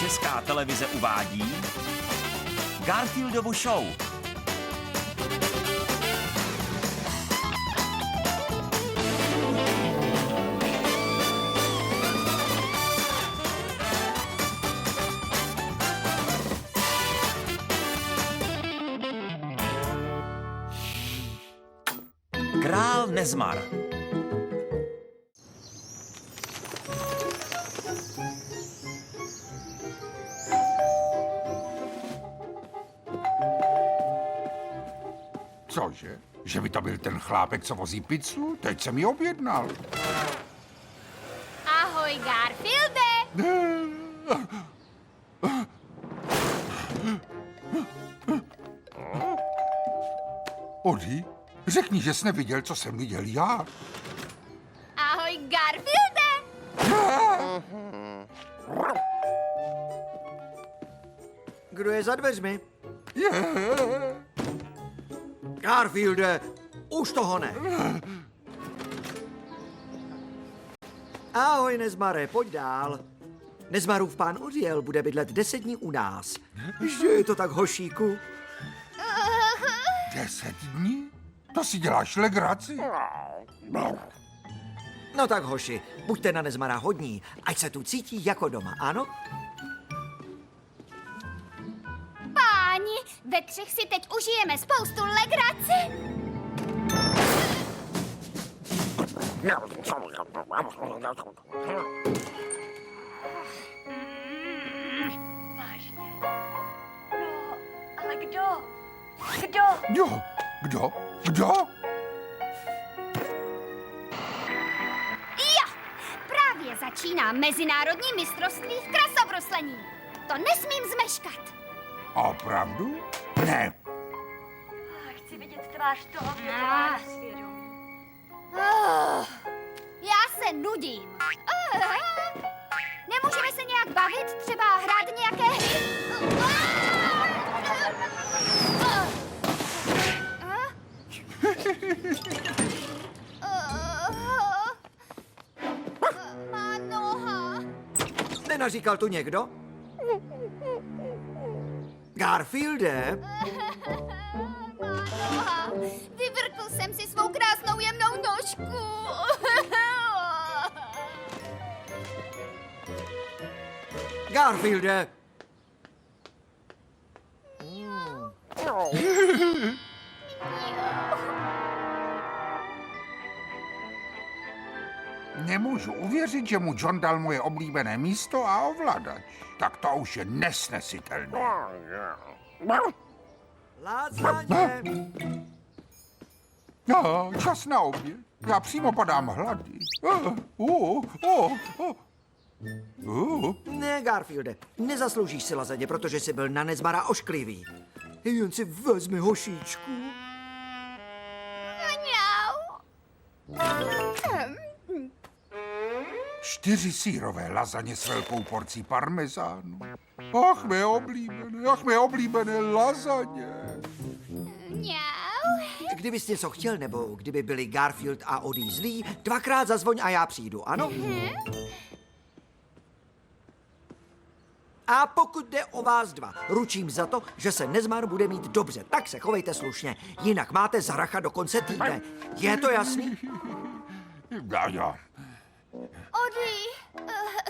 Česká televize uvádí Garfieldovu show. Král Nezmar. Cože? Že by to byl ten chlápek, co vozí pizzu? Teď jsem ji objednal. Ahoj, Garfielde! Odi, řekni, že jsi neviděl, co jsem viděl já. Ahoj, Garfielde! Kdo je za dveřmi? Garfielde, už toho ne. Ahoj, Nezmare, pojď dál. Nezmarův pán odjel, bude bydlet 10 dní u nás. Že je to tak, hošíku? 10 dní? To si děláš legraci? No tak, hoši, buďte na Nezmara hodní, ať se tu cítí jako doma, ano? Páni, ve třech si teď užijeme spoustu legraci. Vážně? No, ale kdo? Kdo? Jo, kdo? Kdo? Jo, právě začíná mezinárodní mistrovství v krasobruslení. To nesmím zmeškat. Opravdu? Ne. Chci vidět tvář toho, kdo to Ah. má na svědomí. Já se nudím. Nemůžeme se nějak bavit, třeba hrát nějaké hry? Má noha. Nenaříkal tu někdo? Garfielde? Má noha. Vyvrkl jsem si svou krásnou jemnou nožku. Garfielde! Nemůžu uvěřit, že mu John dal moje oblíbené místo a ovladač. Tak to už je nesnesitelné. Lázaně! No, čas na oběd. Já přímo padám hlady. Ne, Garfielde, nezasloužíš si lazaně, protože jsi byl na Nezmara ošklivý. Jen si vezmi hošíčku. Mňau. 4 sýrové lazaně s velkou porcí parmezánu. Ach, mé oblíbené lazaně. Mňau. Kdybys něco chtěl, nebo kdyby byli Garfield a Odie zlí, 2krát zazvoň a já přijdu, ano? A pokud jde o vás dva, ručím za to, že se Nezmar bude mít dobře, tak se chovejte slušně, jinak máte zaracha do konce týdne. Je to jasný? Jo. Odie,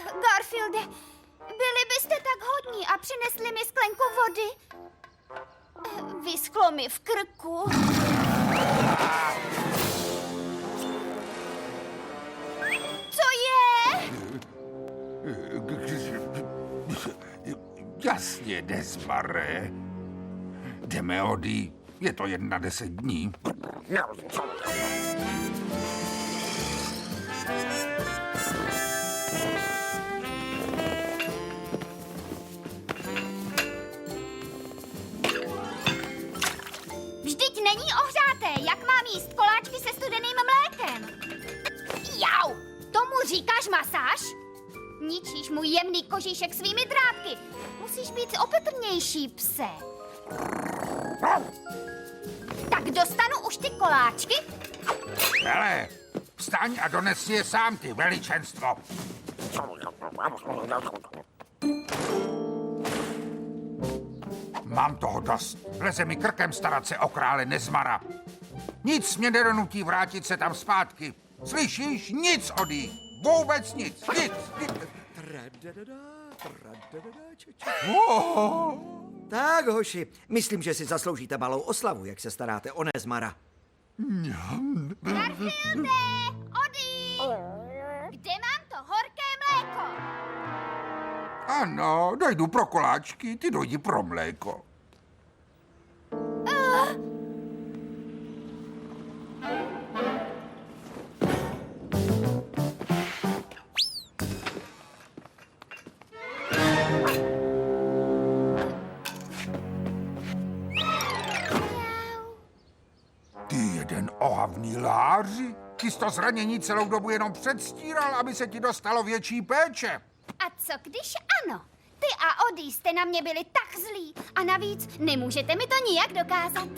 Garfielde, byli byste tak hodní a přinesli mi sklenku vody? Vyschlo mi v krku. Co je? Jasně, Nezmare. Jdeme, Odie. Je to 10 dní. Vždyť není ohřáté, jak mám jíst koláčky se studeným mlékem. Jau, tomu říkáš masáž? Ničíš můj jemný kožíšek svými drátky. Musíš být opatrnější, pse. Tak dostanu už ty koláčky? Hele, vstaň a dones si je sám, ty veličenstvo. Mám toho dost. Leze mi krkem starat se o krále Nezmara. Nic mě nedonutí vrátit se tam zpátky. Slyšíš? Nic, Ody. Vůbec nic. Nic. Tak, hoši, myslím, že si zasloužíte malou oslavu, jak se staráte o Nezmara. Garfielde! Ody! Kde mám to horké mléko? Ano, dojdu pro koláčky, ty dojdi pro mléko. Ty jeden ohavný láři. Ty jsi to zranění celou dobu jenom předstíral, aby se ti dostalo větší péče. A co když ano? Ty a Ody jste na mě byli tak zlí a navíc nemůžete mi to nijak dokázat.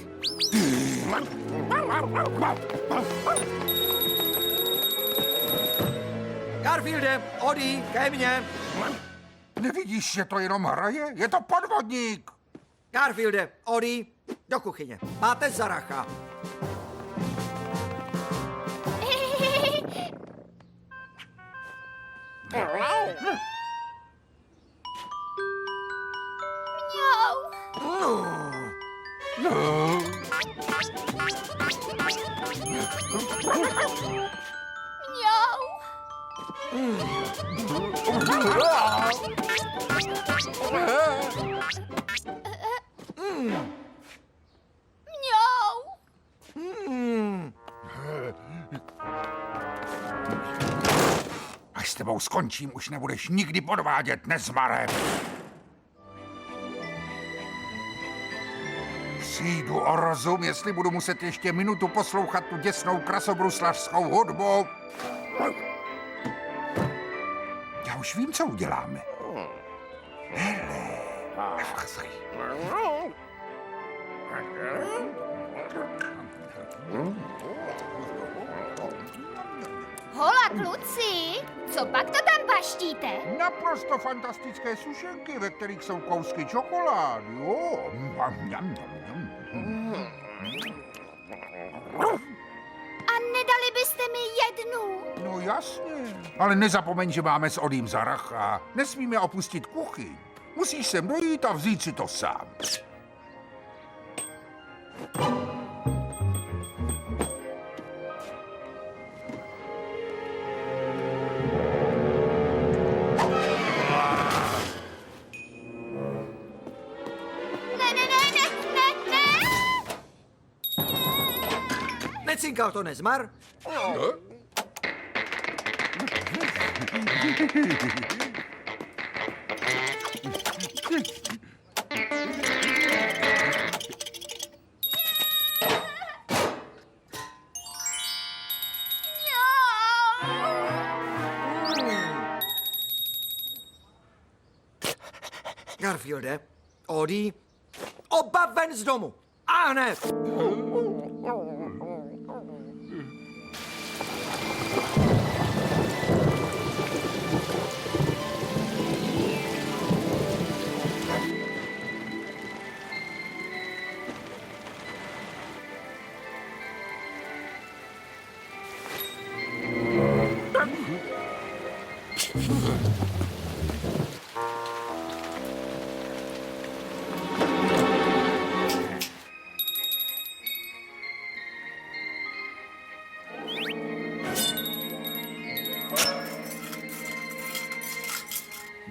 Garfielde, Ody, ke mně. Nevidíš, že to jenom hraje? Je to podvodník. Garfielde, Ody, do kuchyně. Máte Zaracha. Mňau. Mňau. Mňau. Až s tebou skončím, už nebudeš nikdy podvádět, Nezmare. Přijdu o rozum, jestli budu muset ještě minutu poslouchat tu děsnou krasobruslařskou hudbu. Já už vím, co uděláme. Hele. Hola, kluci, co pak to tam paštíte? Naprosto fantastické sušenky, ve kterých jsou kousky čokolády. Jo. A nedali byste mi jednu? No jasně. Ale nezapomeň, že máme s Odym Zaracha. Nesmíme opustit kuchyň. Musíš sem dojít a vzít si to sám. Necinkal to Nezmar? Garfielde, Ody, oba ven z domu! A hned!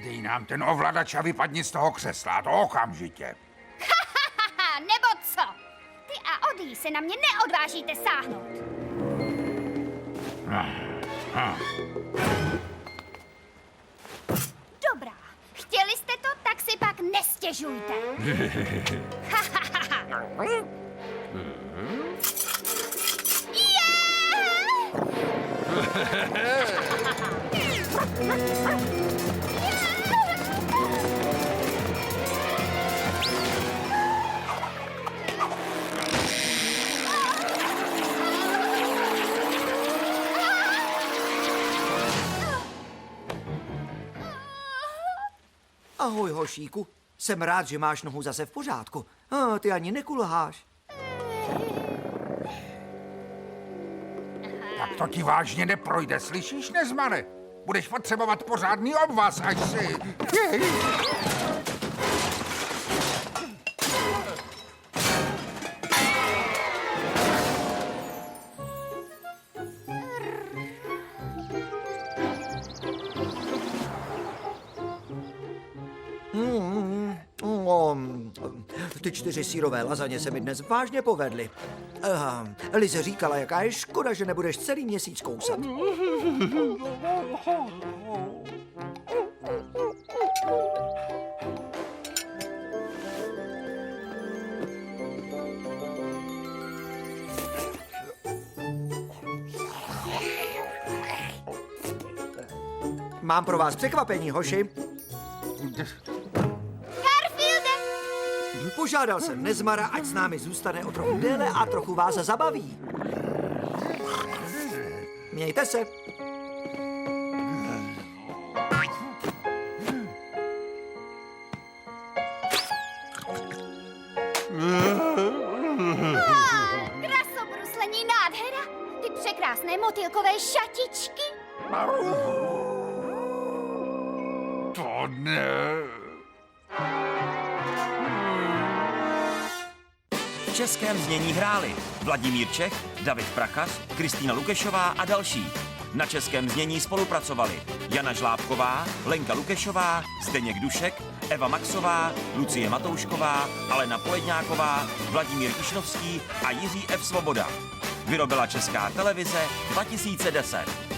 Dej nám ten ovladač a vypadni z toho křesla, a to okamžitě. Haha, nebo co? Ty a Ody se na mě neodvážíte sáhnout. Dobrá, chtěli jste to, tak si pak nestěžujte. Ahoj, hošíku. Jsem rád, že máš nohu zase v pořádku. Ty ani nekulháš. Tak to ti vážně neprojde, slyšíš, Nezmare? Budeš potřebovat pořádný obvaz, až si... Ty 4 sýrové lazaně se mi dnes vážně povedly. Lize říkala, jaká je škoda, že nebudeš celý měsíc kousat. Mám pro vás překvapení, hoši. Požádal jsem Nezmara, ať s námi zůstane o trochu déle a trochu vás zabaví. Mějte se. Krasobruslení nádhera. Ty překrásné motýlkové šatičky. To ne... V českém znění hráli Vladimír Čech, David Prachař, Kristýna Lukešová a další. Na českém znění spolupracovali Jana Žlábková, Lenka Lukešová, Zdeněk Dušek, Eva Maxová, Lucie Matoušková, Alena Poledňáková, Vladimír Kišnovský a Jiří F. Svoboda. Vyrobila Česká televize 2010.